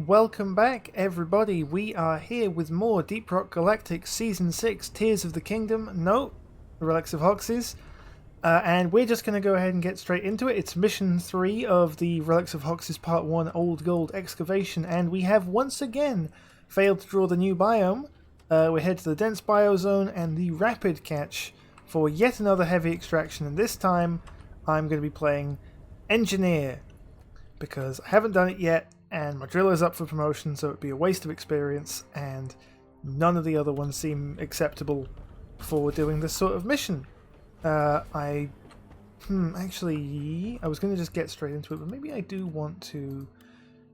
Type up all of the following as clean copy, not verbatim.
Welcome back, everybody. We are here with more Deep Rock Galactic Season 6 Tears of the Kingdom. No, the Relics of Hoxes. And we're just going to go ahead and get straight into it. It's Mission 3 of the Relics of Hoxes Part 1 Old Gold Excavation, and we have once again failed to draw the new biome. We head to the Dense Biozone and the Rapid Catch for yet another heavy extraction, and this time I'm going to be playing Engineer, because I haven't done it yet, and my driller's up for promotion, so it'd be a waste of experience, and none of the other ones seem acceptable for doing this sort of mission. Actually, I was going to just get straight into it, but maybe I do want to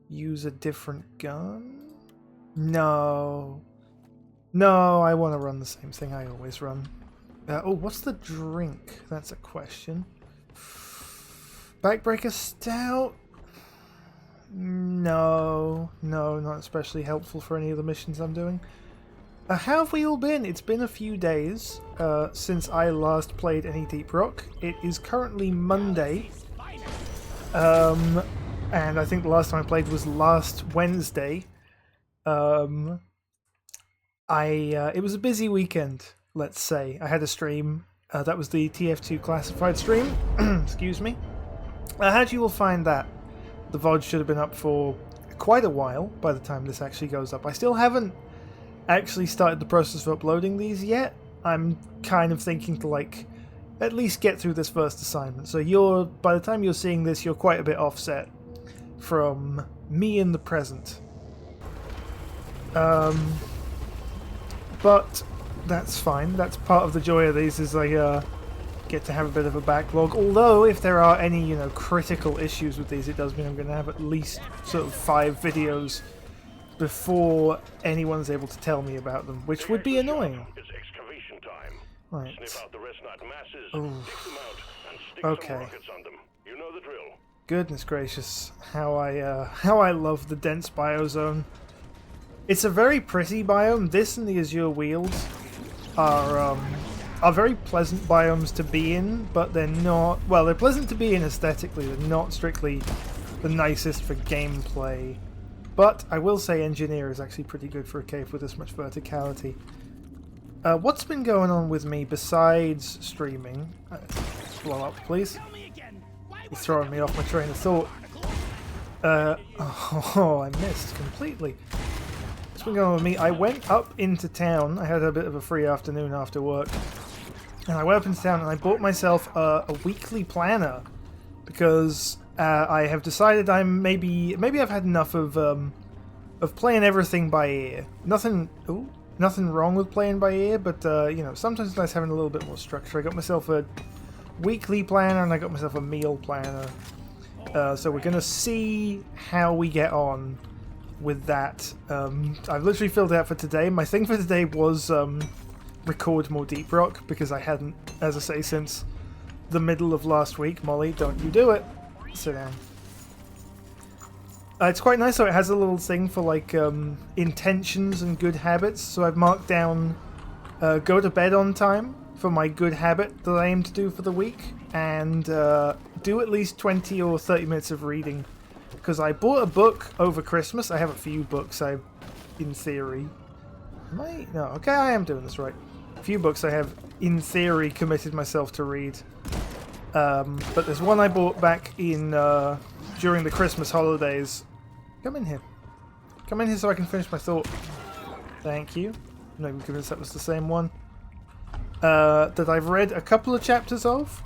use a different gun? No, I want to run the same thing I always run. What's the drink? That's a question. Backbreaker Stout? No, not especially helpful for any of the missions I'm doing. How have we all been? It's been a few days since I last played any Deep Rock. It is currently Monday, and I think the last time I played was last Wednesday. It was a busy weekend, let's say. I had a stream. That was the TF2 classified stream. Excuse me. How do you all find that? The VOD should have been up for quite a while by the time this actually goes up. I still haven't actually started the process of uploading these yet. I'm kind of thinking to at least get through this first assignment. So by the time you're seeing this, you're quite a bit offset from me in the present. But that's fine. That's part of the joy of these, is I get to have a bit of a backlog. Although, if there are any, critical issues with these, it does mean I'm going to have at least sort of 5 videos before anyone's able to tell me about them, which would be annoying. Right. Okay. Goodness gracious, how I love the Dense Biozone. It's a very pretty biome. This and the Azure Wields are very pleasant biomes to be in, but they're not... Well, they're pleasant to be in aesthetically, they're not strictly the nicest for gameplay. But I will say Engineer is actually pretty good for a cave with this much verticality. What's been going on with me besides streaming? Blow up, please. You're throwing me off my train of thought. I missed completely. What's been going on with me? I went up into town. I had a bit of a free afternoon after work. And I went up into town and I bought myself a weekly planner, because I have decided maybe I've had enough of playing everything by ear. Nothing wrong with playing by ear, but sometimes it's nice having a little bit more structure. I got myself a weekly planner and I got myself a meal planner. So we're gonna see how we get on with that. I've literally filled it out for today. My thing for today was record more Deep Rock, because I hadn't, as I say, since the middle of last week. Molly, don't you do it. Sit down. It's quite nice, though. It has a little thing for intentions and good habits. So I've marked down go to bed on time for my good habit that I aim to do for the week, and do at least 20 or 30 minutes of reading, because I bought a book over Christmas. I have a few books in theory. No, okay, I am doing this right. A few books I have, in theory, committed myself to read. But there's one I bought back in during the Christmas holidays. Come in here. Come in here so I can finish my thought. Thank you. I'm not even convinced that was the same one. That I've read a couple of chapters of.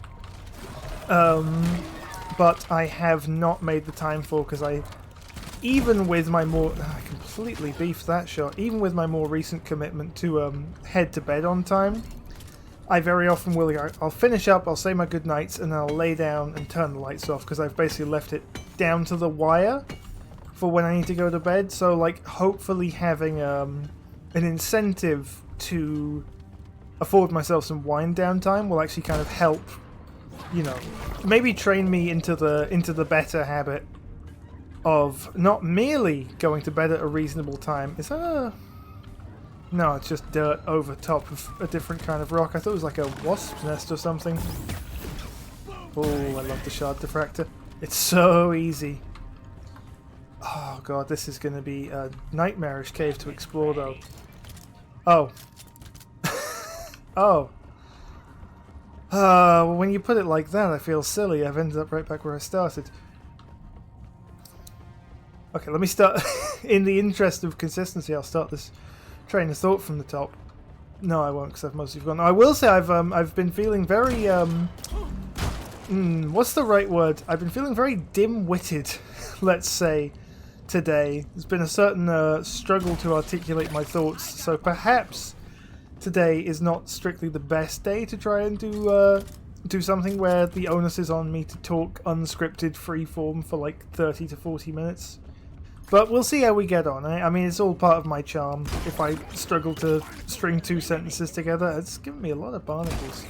But I have not made the time for, because even with my more... I completely beefed that shot. Even with my more recent commitment to head to bed on time, I very often will. I'll finish up, I'll say my good nights, and I'll lay down and turn the lights off, because I've basically left it down to the wire for when I need to go to bed. So, hopefully having an incentive to afford myself some wind down time will actually kind of help, maybe train me into the better habit of not merely going to bed at a reasonable time. Is that a... No, it's just dirt over top of a different kind of rock. I thought it was like a wasp's nest or something. Oh, I love the shard diffractor. It's so easy. Oh god, this is going to be a nightmarish cave to explore, though. Oh. Oh. Well, when you put it like that, I feel silly. I've ended up right back where I started. Okay, let me start. In the interest of consistency, I'll start this train of thought from the top. No, I won't, because I've mostly forgotten. I will say I've been feeling very what's the right word? I've been feeling very dim-witted, let's say, today. There's been a certain struggle to articulate my thoughts, so perhaps today is not strictly the best day to try and do something where the onus is on me to talk unscripted freeform for like 30 to 40 minutes. But we'll see how we get on. I mean, it's all part of my charm. If I struggle to string 2 sentences together, it's given me a lot of barnacles.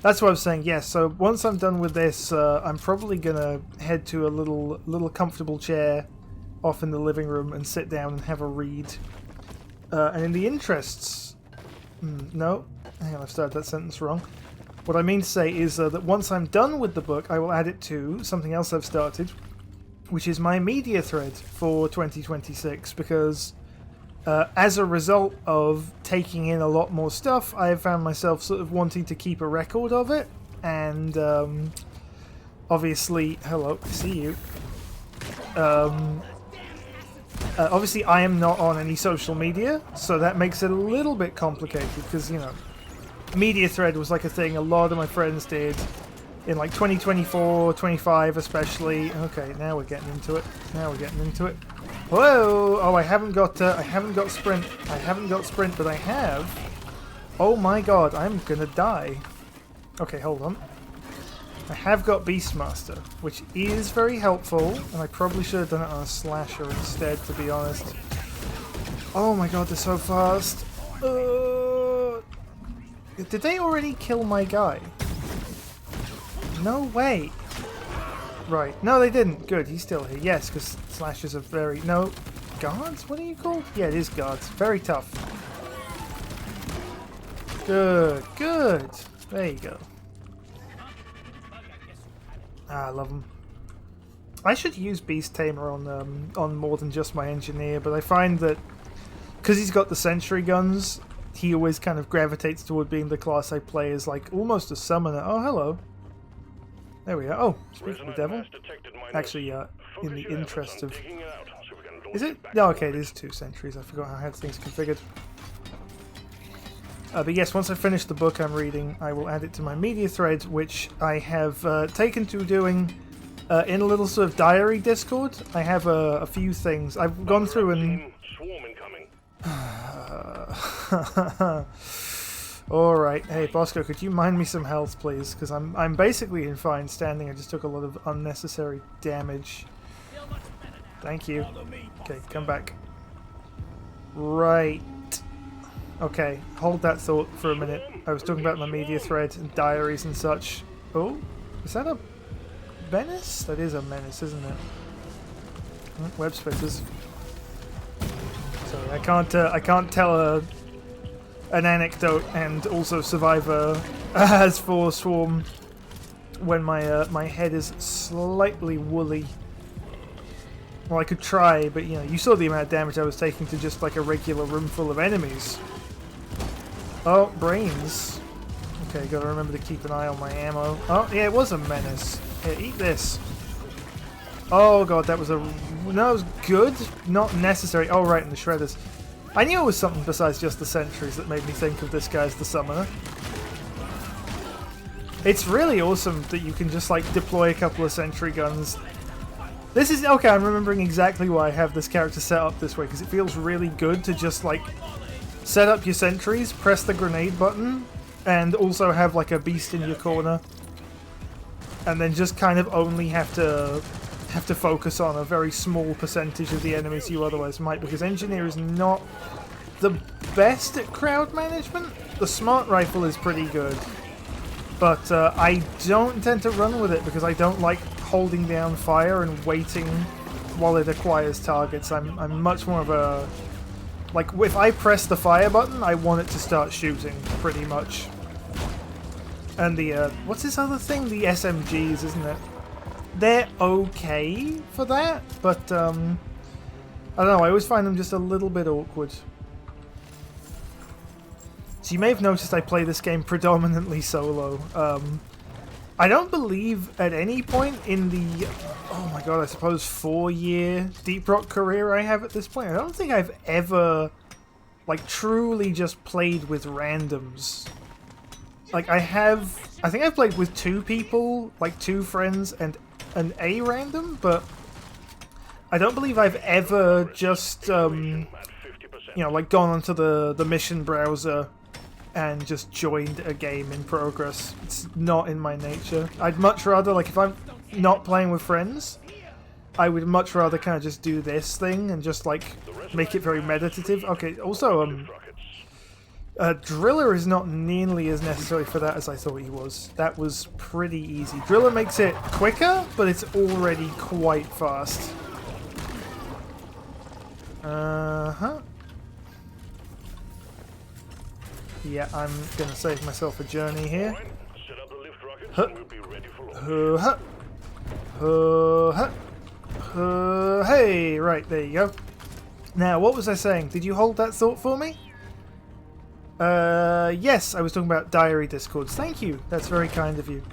That's what I was saying, yes. So once I'm done with this, I'm probably gonna head to a little comfortable chair off in the living room and sit down and have a read. And in the interests... no, hang on, I've started that sentence wrong. What I mean to say is that once I'm done with the book, I will add it to something else I've started, which is my media thread for 2026, because as a result of taking in a lot more stuff, I have found myself sort of wanting to keep a record of it, and obviously, hello, I see you. Obviously, I am not on any social media, so that makes it a little bit complicated, because, you know, media thread was like a thing a lot of my friends did in like 2024, 25 especially. Okay, now we're getting into it. Whoa! Oh, I haven't got sprint. I haven't got sprint, but I have. Oh my god, I'm gonna die. Okay, hold on. I have got Beastmaster, which is very helpful, and I probably should have done it on a slasher instead, to be honest. Oh my god, they're so fast. Did they already kill my guy? No way. Right. No, they didn't. Good, he's still here. Yes, because slashers are very... No. Guards? What are you called? Yeah, it is guards. Very tough. Good. Good. There you go. Ah, I love him. I should use Beast Tamer on more than just my engineer, but I find that because he's got the sentry guns, he always kind of gravitates toward being the class I play as like almost a summoner. Oh, hello. There we are. Oh, speaking of the devil. Actually, in the interest of... Is it? No, okay, it is 2 sentries. I forgot how I had things configured. But yes, once I finish the book I'm reading, I will add it to my media thread, which I have taken to doing in a little sort of diary Discord. I have a few things. I've gone through and... Alright, hey Bosco, could you mine me some health, please? Because I'm basically in fine standing. I just took a lot of unnecessary damage. Thank you. Okay, come back. Right. Okay, hold that thought for a minute. I was talking about my media thread and diaries and such. Oh, is that a menace? That is a menace, isn't it? Web splitters. Sorry, I can't tell an anecdote and also survive as for Swarm when my head is slightly woolly. Well, I could try, but you know, you saw the amount of damage I was taking to just like a regular room full of enemies. Oh, brains. Okay, gotta remember to keep an eye on my ammo. Oh, yeah, it was a menace. Here, eat this. Oh god, that was a... No, it was good. Not necessary. Oh, right, in the shredders. I knew it was something besides just the sentries that made me think of this guy as the summoner. It's really awesome that you can just, like, deploy a couple of sentry guns. This is... Okay, I'm remembering exactly why I have this character set up this way, because it feels really good to just, like, set up your sentries, press the grenade button, and also have, like, a beast in your corner. And then just kind of only have to focus on a very small percentage of the enemies you otherwise might, because Engineer is not the best at crowd management. The Smart Rifle is pretty good, but I don't tend to run with it because I don't like holding down fire and waiting while it acquires targets. I'm much more of a... Like, if I press the fire button, I want it to start shooting, pretty much. And the, what's this other thing? The SMGs, isn't it? they're okay for that, but I don't know, I always find them just a little bit awkward. So you may have noticed I play this game predominantly solo. I don't believe at any point in the, oh my god, I suppose 4-year Deep Rock career I have at this point, I don't think I've ever, like, truly just played with randoms. Like, I think I've played with 2 people, like 2 friends and an A random, but I don't believe I've ever just, you know, like gone onto the mission browser and just joined a game in progress. It's not in my nature. I'd much rather, like, if I'm not playing with friends, I would much rather kind of just do this thing and just, like, make it very meditative. Okay, also, Driller is not nearly as necessary for that as I thought he was. That was pretty easy. Driller makes it quicker, but it's already quite fast. Uh-huh. Yeah, I'm gonna save myself a journey here. Hey, right, there you go. Now, what was I saying? Did you hold that thought for me? Yes, I was talking about diary discords. Thank you. That's very kind of you.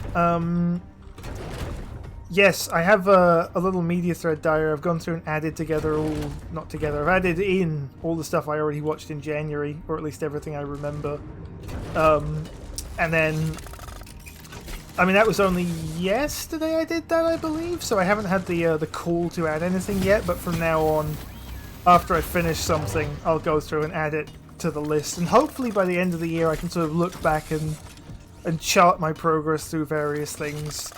Yes, I have a little media thread diary. I've gone through and added together all... Not together. I've added in all the stuff I already watched in January, or at least everything I remember. And then... I mean, that was only yesterday I did that, I believe, so I haven't had the call to add anything yet, but from now on, after I finish something, I'll go through and add it to the list, and hopefully by the end of the year I can sort of look back and chart my progress through various things.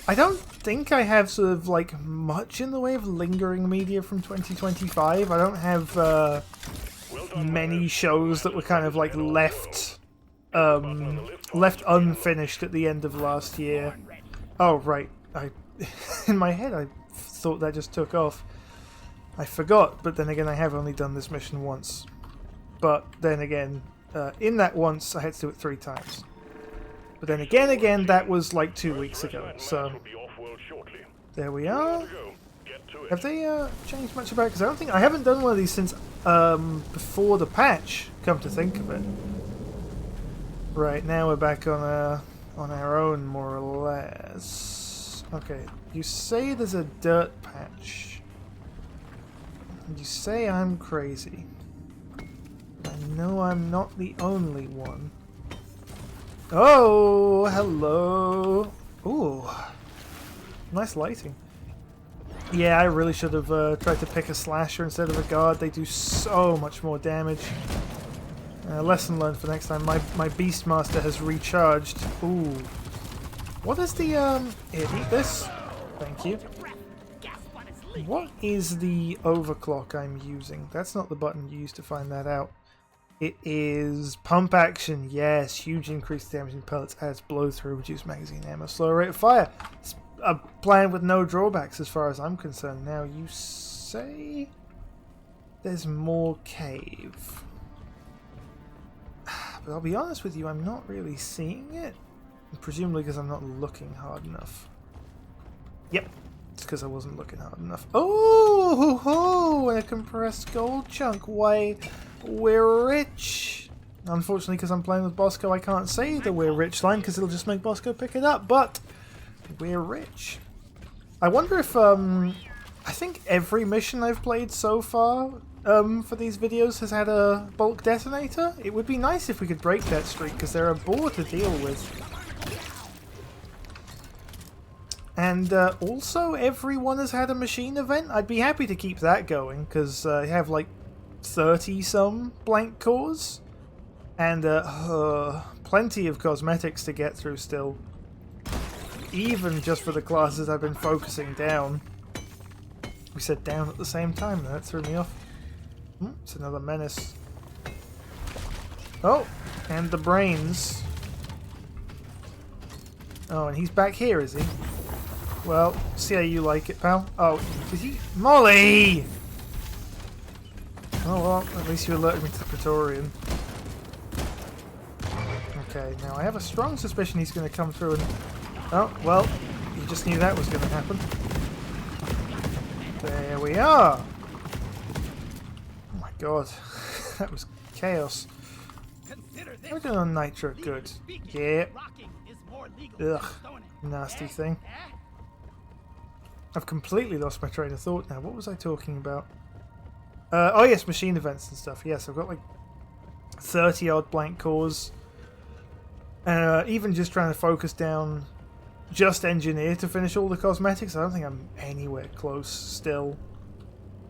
I don't think I have sort of like much in the way of lingering media from 2025. I don't have many shows that were kind of like left unfinished at the end of last year. Oh right, in my head I thought that just took off. I forgot, but then again I have only done this mission once. But then again, in that once I had to do it 3 times. But then again, that was like 2 weeks ago, so there we are. Have they changed much about it? Because I don't think I haven't done one of these since before the patch, come to think of it. Right, now we're back on our own, more or less. Okay, you say there's a dirt patch. You say I'm crazy. I know I'm not the only one. Oh, hello. Ooh, nice lighting. Yeah, I really should have tried to pick a slasher instead of a guard. They do so much more damage. Lesson learned for next time. My Beastmaster has recharged. Ooh. What is the, here, eat this. Thank you. What is the overclock I'm using? That's not the button you use to find that out. It is pump action, yes. Huge increased damage in pellets, adds blow through, reduced magazine ammo, slower rate of fire. It's a plan with no drawbacks as far as I'm concerned. Now you say there's more cave. But I'll be honest with you, I'm not really seeing it. Presumably because I'm not looking hard enough. Yep, it's because I wasn't looking hard enough. Oh, and a compressed gold chunk. Why? We're rich. Unfortunately, because I'm playing with Bosco, I can't say the "we're rich" line because it'll just make Bosco pick it up. But we're rich. I wonder if I think every mission I've played so far for these videos has had a bulk detonator. It would be nice if we could break that streak because they're a bore to deal with. And also, everyone has had a machine event. I'd be happy to keep that going because I have like 30-some blank cores, and plenty of cosmetics to get through still, even just for the classes I've been focusing down. We said down at the same time, that threw me off. It's another menace. Oh, and the brains. Oh, and he's back here, is he? Well, see how you like it, pal. Oh, did he? Molly! Oh well, at least you alerted me to the Praetorian. Okay, now I have a strong suspicion he's going to come through and... Oh, well, he just knew that was going to happen. There we are. Oh my god. That was chaos. We're doing on nitro. Good. Yeah. Ugh. Nasty thing. I've completely lost my train of thought now. What was I talking about? Oh yes, machine events and stuff. Yes, I've got like 30 odd blank cores. Even just trying to focus down just engineer to finish all the cosmetics, I don't think I'm anywhere close still.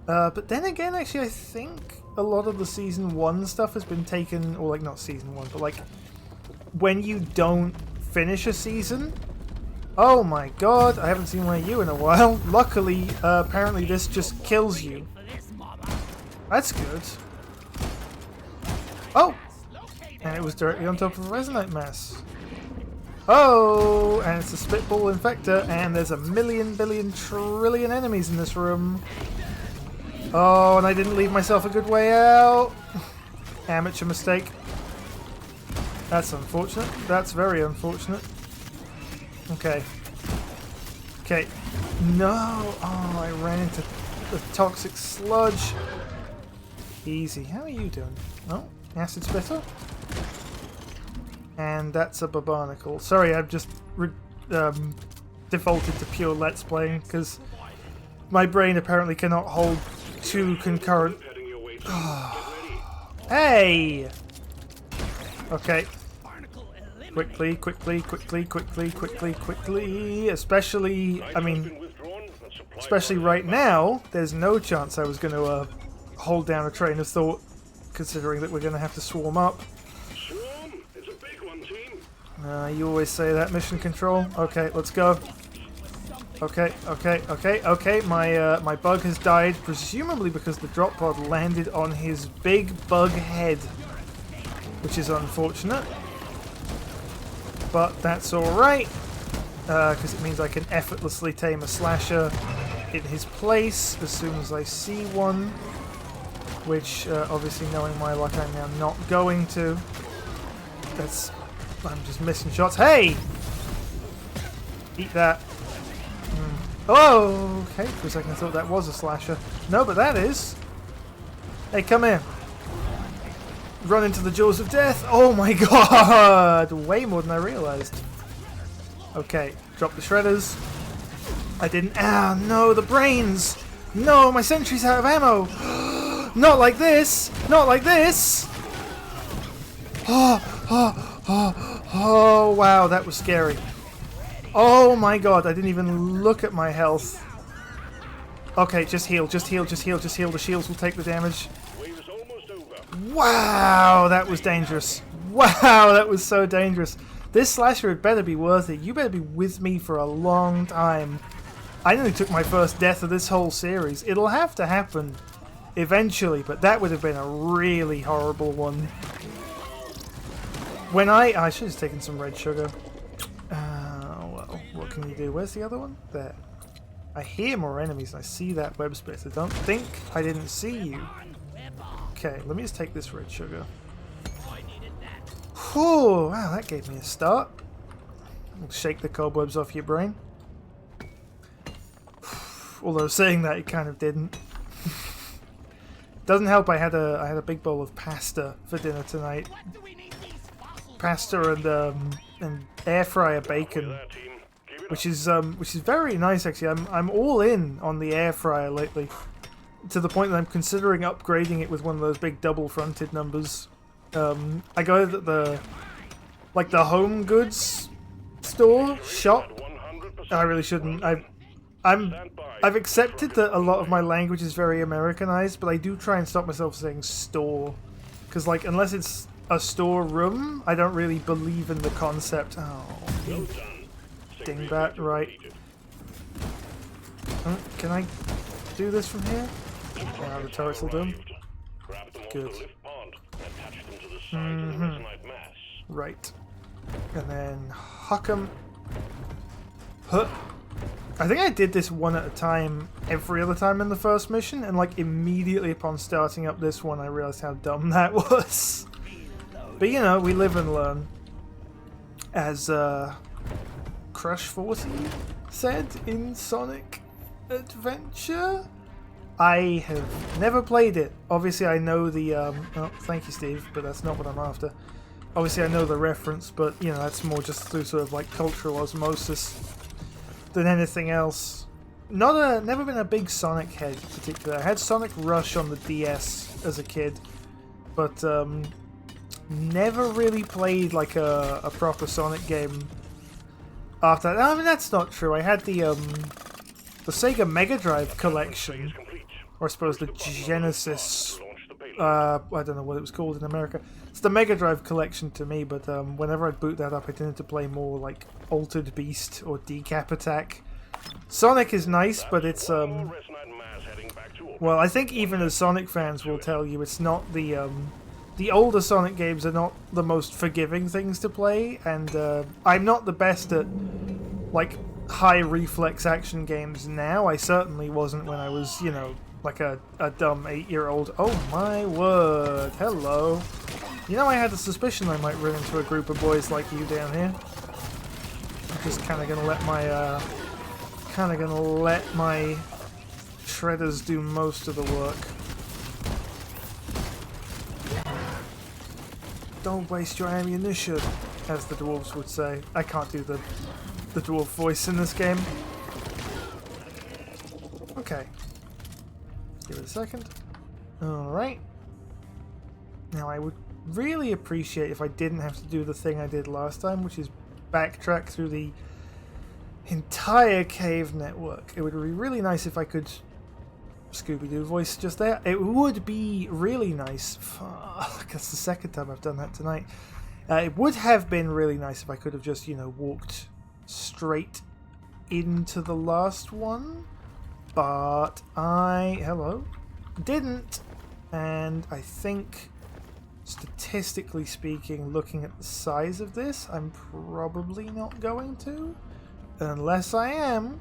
But then again, actually, I think a lot of the Season 1 stuff has been taken, or like not Season 1, but like when you don't finish a season. Oh my god, I haven't seen one of you in a while. Luckily, apparently this just kills you. That's good. Oh! And it was directly on top of a resonite mass. Oh! And it's a spitball infector, and there's a million, billion, trillion enemies in this room. Oh, and I didn't leave myself a good way out. Amateur mistake. That's unfortunate. That's very unfortunate. Okay. Okay. No! Oh, I ran into the toxic sludge. Easy. How are you doing? Oh, acid spitter. And that's a barnacle. Sorry, I've just defaulted to pure Let's Playing because my brain apparently cannot hold two concurrent. Hey! Okay. Quickly, quickly, quickly, quickly, quickly, quickly. Especially, I mean, especially right now, there's no chance I was going to hold down a train of thought, considering that we're going to have to swarm up. You always say that, mission control. Okay, let's go. Okay, okay, okay, okay. My bug has died, presumably because the drop pod landed on his big bug head, which is unfortunate. But that's alright, because it means I can effortlessly tame a slasher in his place as soon as I see one, which, obviously knowing my luck, I'm now not going to. I'm just missing shots. Hey! Eat that. Oh, okay. For a second I thought that was a slasher. No, but that is. Hey, come here. Run into the jaws of death. Oh my god! Way more than I realized. Okay, drop the shredders. I didn't. Ah, no, the brains! No, my sentry's out of ammo! Not like this! Not like this! Oh, wow, that was scary. Oh my god, I didn't even look at my health. Okay, just heal, just heal, just heal, just heal. The shields will take the damage. Wow, that was dangerous. Wow, that was so dangerous. This slasher had better be worth it. You better be with me for a long time. I nearly took my first death of this whole series. It'll have to happen eventually, but that would have been a really horrible one. When I should have taken some red sugar. Well, what can you do? Where's the other one? There. I hear more enemies and I see that web space. I don't think I didn't see you. Okay, let me just take this red sugar. Whew, wow, that gave me a start. Shake the cobwebs off your brain. Although saying that, it kind of didn't. Doesn't help. I had a big bowl of pasta for dinner tonight. Pasta and air fryer bacon, which is very nice actually. I'm all in on the air fryer lately, to the point that I'm considering upgrading it with one of those big double fronted numbers. I go to the home goods store shop. I really shouldn't. I've accepted that a lot of my language is very Americanized, but I do try and stop myself saying store, because like unless it's a storeroom, I don't really believe in the concept. Oh, dingbat, right. Can I do this from here? Yeah, the turrets will do them. Good. Right. And then huck 'em. Huh. I think I did this one at a time every other time in the first mission, and like immediately upon starting up this one I realized how dumb that was. But you know, we live and learn. As Crush 40 said in Sonic Adventure. I have never played it. Obviously, I know the. Oh, thank you, Steve, but that's not what I'm after. Obviously, I know the reference, but you know that's more just through sort of like cultural osmosis than anything else. Never been a big Sonic head, particularly. I had Sonic Rush on the DS as a kid, but never really played like a proper Sonic game after that. I mean, that's not true. I had the Sega Mega Drive collection, or I suppose the Genesis. I don't know what it was called in America. It's the Mega Drive collection to me, but whenever I'd boot that up, I tended to play more like Altered Beast or Decap Attack. Sonic is nice, but it's well, I think even as Sonic fans will tell you, it's not the older Sonic games are not the most forgiving things to play, and I'm not the best at like high reflex action games now. I certainly wasn't when I was, you know, like a dumb 8-year-old. Oh my word, hello. You know, I had a suspicion I might run into a group of boys like you down here. I'm just kind of gonna let my shredders do most of the work. Don't waste your ammunition, as the dwarves would say. I can't do the dwarf voice in this game. Okay. Give it a second. Alright. Now I would really appreciate if I didn't have to do the thing I did last time, which is backtrack through the entire cave network. It would be really nice if I could Scooby-Doo voice just there. It would be really nice. Fuck, that's the second time I've done that tonight. It would have been really nice if I could have just, you know, walked straight into the last one. But I didn't. And I think, statistically speaking, looking at the size of this, I'm probably not going to. Unless I am.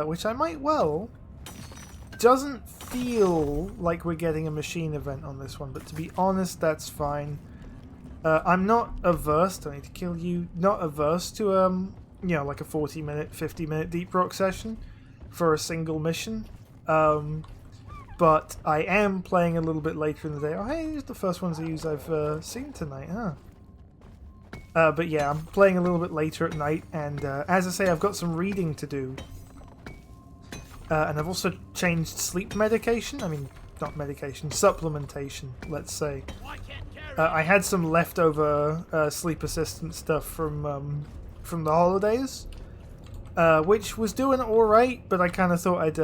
Which I might well. Doesn't feel like we're getting a machine event on this one, but to be honest, that's fine. I'm not averse, don't need to kill you, not averse to, you know, like a 40-minute, 50-minute Deep Rock session for a single mission. But I am playing a little bit later in the day. Oh, hey, these are the first ones I've seen tonight, huh? But yeah, I'm playing a little bit later at night, and as I say, I've got some reading to do. And I've also changed sleep medication. I mean, not medication, supplementation, let's say. I had some leftover sleep assistant stuff from the holidays, which was doing alright, but I kind of thought I'd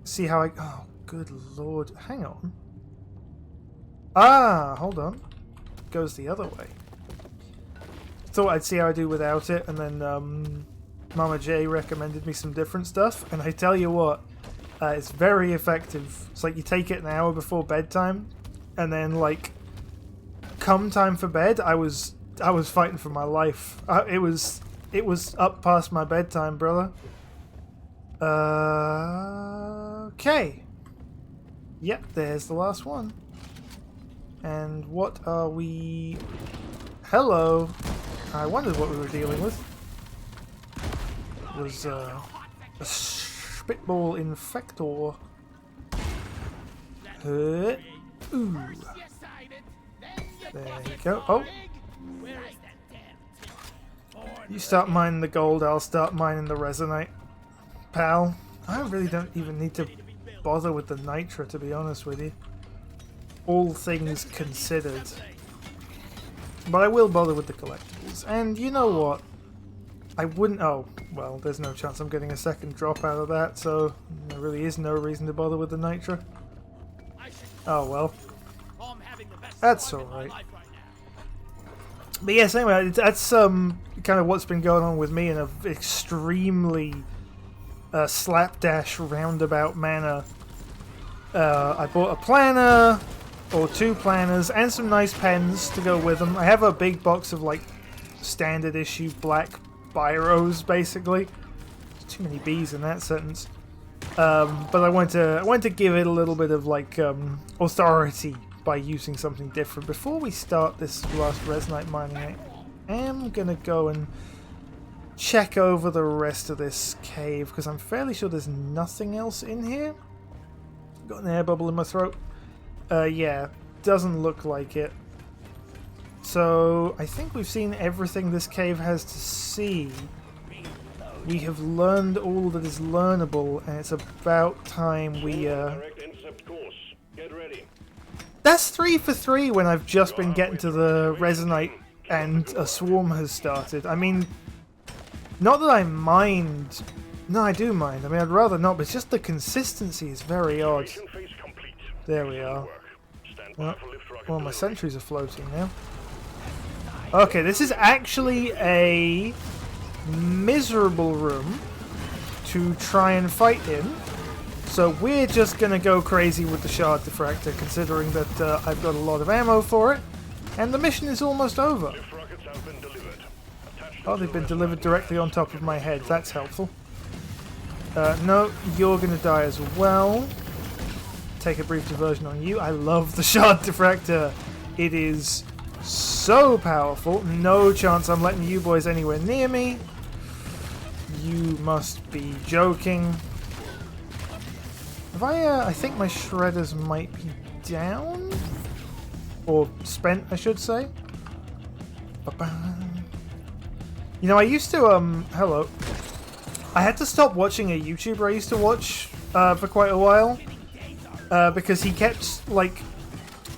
see how I... Oh, good lord. Hang on. Ah, hold on. It goes the other way. Thought I'd see how I do without it, and then Mama J recommended me some different stuff, and I tell you what, it's very effective. It's like you take it an hour before bedtime, and then like come time for bed, I was fighting for my life. It was up past my bedtime, brother. Okay. Yep, there's the last one. And what are we... Hello. I wondered what we were dealing with. It was a spitball infector. Ooh. There you go. Oh. You start mining the gold, I'll start mining the resonite. Pal, I really don't even need to bother with the nitra, to be honest with you. All things considered. But I will bother with the collectibles. And you know what? I wouldn't... Oh, well, there's no chance I'm getting a second drop out of that, so there really is no reason to bother with the nitra. Oh, well. That's alright. But yes, anyway, that's kind of what's been going on with me in an extremely slapdash roundabout manner. I bought a planner, or 2 planners, and some nice pens to go with them. I have a big box of, like, standard issue black biros, basically. There's too many B's in that sentence. But I want to give it a little bit of, like, authority by using something different. Before we start this last resonite mining, I am going to go and check over the rest of this cave, because I'm fairly sure there's nothing else in here. Got an air bubble in my throat. Yeah, doesn't look like it. So, I think we've seen everything this cave has to see. We have learned all that is learnable, and it's about time we, That's 3 for 3 when I've just been getting to the Resonite and a swarm has started. I mean, not that I mind. No, I do mind. I mean, I'd rather not, but it's just the consistency is very odd. There we are. Well, my sentries are floating now. Okay, this is actually a miserable room to try and fight in. So we're just going to go crazy with the shard diffractor, considering that I've got a lot of ammo for it. And the mission is almost over. Oh, they've been delivered directly on top of my head. That's helpful. No, you're going to die as well. Take a brief diversion on you. I love the shard diffractor. It is so powerful. No chance I'm letting you boys anywhere near me. You must be joking. Have I think my shredders might be down? Or spent, I should say. You know, I used to, hello. I had to stop watching a YouTuber I used to watch for quite a while. Because he kept, like,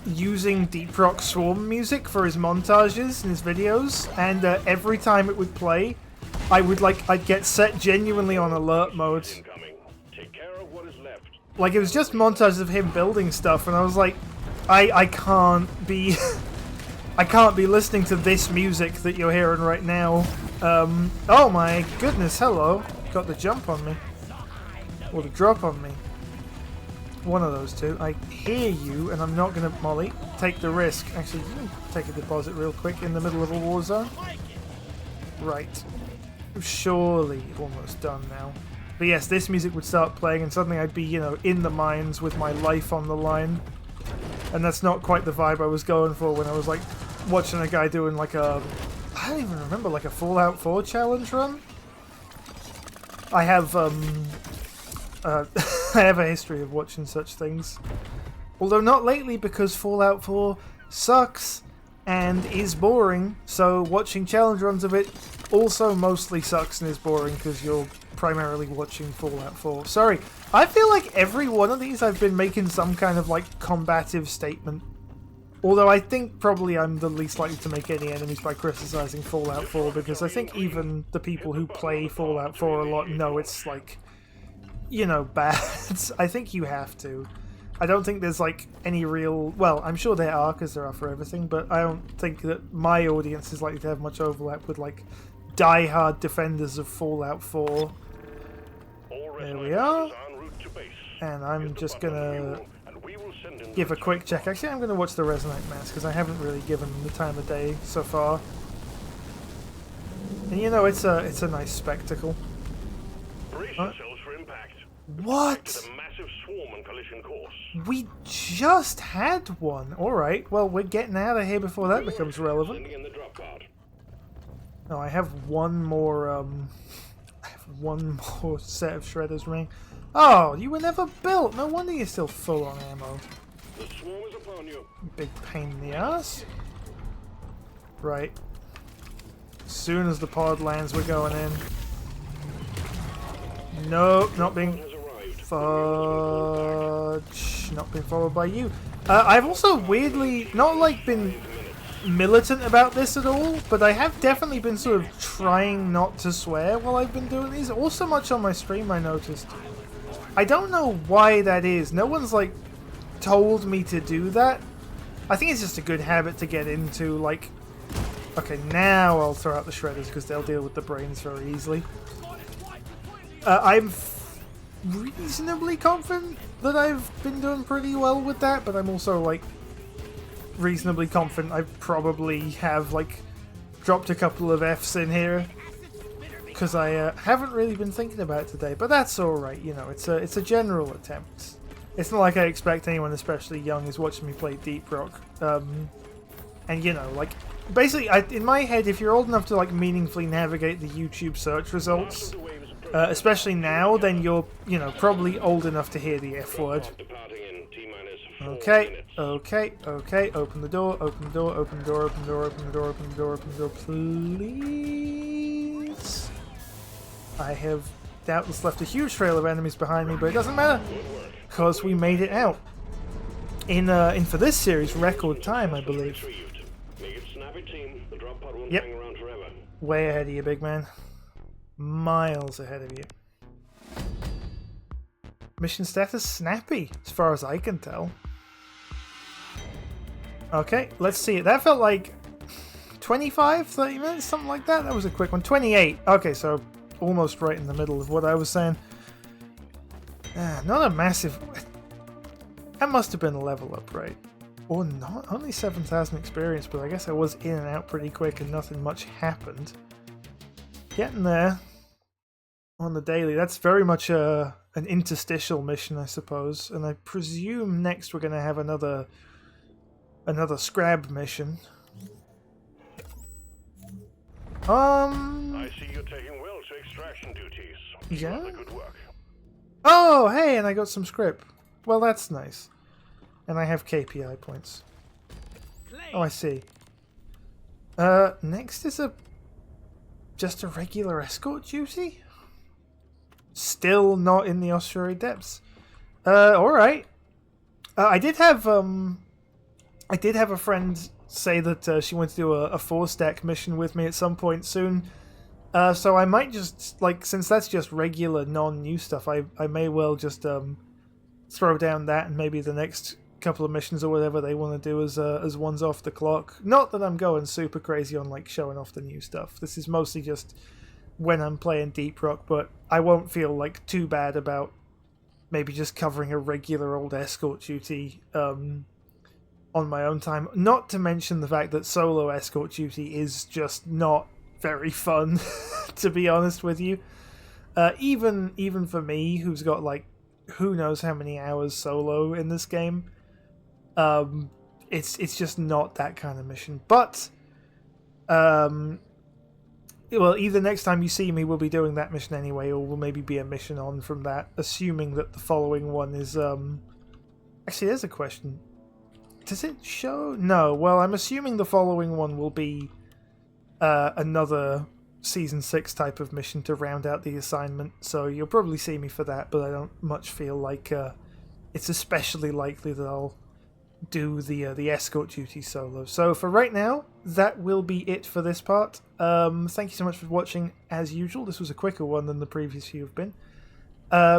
using Deep Rock Swarm music for his montages and his videos. And every time it would play, I'd get set genuinely on alert mode. Like, it was just montages of him building stuff, and I was like, I can't be... I can't be listening to this music that you're hearing right now. Oh my goodness, hello. Got the jump on me. Or the drop on me. One of those two. I hear you, and I'm not going to, Molly, take the risk. Actually, you can take a deposit real quick in the middle of a war zone. Right. Surely almost done now. But yes, this music would start playing and suddenly I'd be, you know, in the mines with my life on the line. And that's not quite the vibe I was going for when I was, like, watching a guy doing, like, a... I don't even remember, like, a Fallout 4 challenge run? I have, I have a history of watching such things. Although not lately, because Fallout 4 sucks and is boring, so watching challenge runs of it also mostly sucks and is boring because you're primarily watching Fallout 4. Sorry, I feel like every one of these I've been making some kind of, like, combative statement. Although I think probably I'm the least likely to make any enemies by criticizing Fallout 4, because I think even the people who play Fallout 4 a lot know it's, like, you know, bad. I think you have to. I don't think there's, like, any real... Well, I'm sure there are, because there are for everything, but I don't think that my audience is likely to have much overlap with, like, die-hard defenders of Fallout 4. There we are. And I'm just gonna give a quick check. Actually, I'm gonna watch the Resonite Mass, because I haven't really given them the time of day so far. And you know, it's a nice spectacle. What? We just had one. Alright, well, we're getting out of here before that becomes relevant. No, I have one more, one more set of shredders remaining. Oh, you were never built! No wonder you're still full on ammo. Big pain in the ass. Right. As soon as the pod lands, we're going in. Nope, not being... Fudge. Not being followed by you. I've also weirdly not, like, been militant about this at all, but I have definitely been sort of trying not to swear while I've been doing these. Also much on my stream, I noticed. I don't know why that is. No one's, like, told me to do that. I think it's just a good habit to get into, like... Okay, now I'll throw out the shredders because they'll deal with the brains very easily. I'm reasonably confident that I've been doing pretty well with that, but I'm also, like, reasonably confident I probably have, like, dropped a couple of Fs in here because I haven't really been thinking about it today, but that's alright, you know, it's a general attempt. It's not like I expect anyone especially young is watching me play Deep Rock. And you know, like, basically, in my head, if you're old enough to like meaningfully navigate the YouTube search results, especially now, then you're, you know, probably old enough to hear the F word. Okay, okay, okay. Open the door, open the door, open the door, open the door, open the door, open the door, open the door, please. I have doubtless left a huge trail of enemies behind me, but it doesn't matter, because we made it out. In for this series, record time, I believe. Yep. Way ahead of you, big man. Miles ahead of you. Mission status snappy, as far as I can tell. Okay, let's see. That felt like 25, 30 minutes, something like that. That was a quick one. 28. Okay, so almost right in the middle of what I was saying. Not a massive... That must have been a level up, right? Or not. Only 7,000 experience, but I guess I was in and out pretty quick and nothing much happened. Getting there on the daily. That's very much an interstitial mission, I suppose. And I presume next we're going to have another scrab mission. I see you're taking well to extraction duties. Yeah. Rather good work. Oh, hey, and I got some script. Well, that's nice. And I have KPI points. Oh, I see. Next is just a regular escort duty? Still not in the ossuary depths. Alright. I did have a friend say that she wanted to do a 4-stack mission with me at some point soon. So I might just, like, since that's just regular non-new stuff, I may well just throw down that and maybe the next couple of missions or whatever they want to do as ones off the clock. Not that I'm going super crazy on like showing off the new stuff. This is mostly just when I'm playing Deep Rock, but I won't feel like too bad about maybe just covering a regular old escort duty on my own time. Not to mention the fact that solo escort duty is just not very fun, to be honest with you. Even for me, who's got like who knows how many hours solo in this game, it's just not that kind of mission. But well, either next time you see me we'll be doing that mission anyway, or we'll maybe be a mission on from that, assuming that the following one is actually, there's a question. Does it show? No. Well, I'm assuming the following one will be another Season 6 type of mission to round out the assignment, so you'll probably see me for that, but I don't much feel like it's especially likely that I'll do the escort duty solo. So for right now, that will be it for this part. Thank you so much for watching as usual. This was a quicker one than the previous few have been.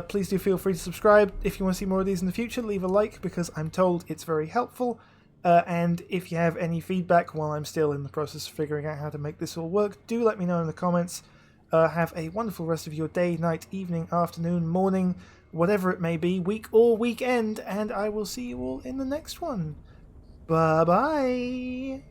Please do feel free to subscribe if you want to see more of these in the future. Leave a like because I'm told it's very helpful. And if you have any feedback while I'm still in the process of figuring out how to make this all work, do let me know in the comments. Have a wonderful rest of your day, night, evening, afternoon, morning, whatever it may be, week or weekend, and I will see you all in the next one. Bye-bye!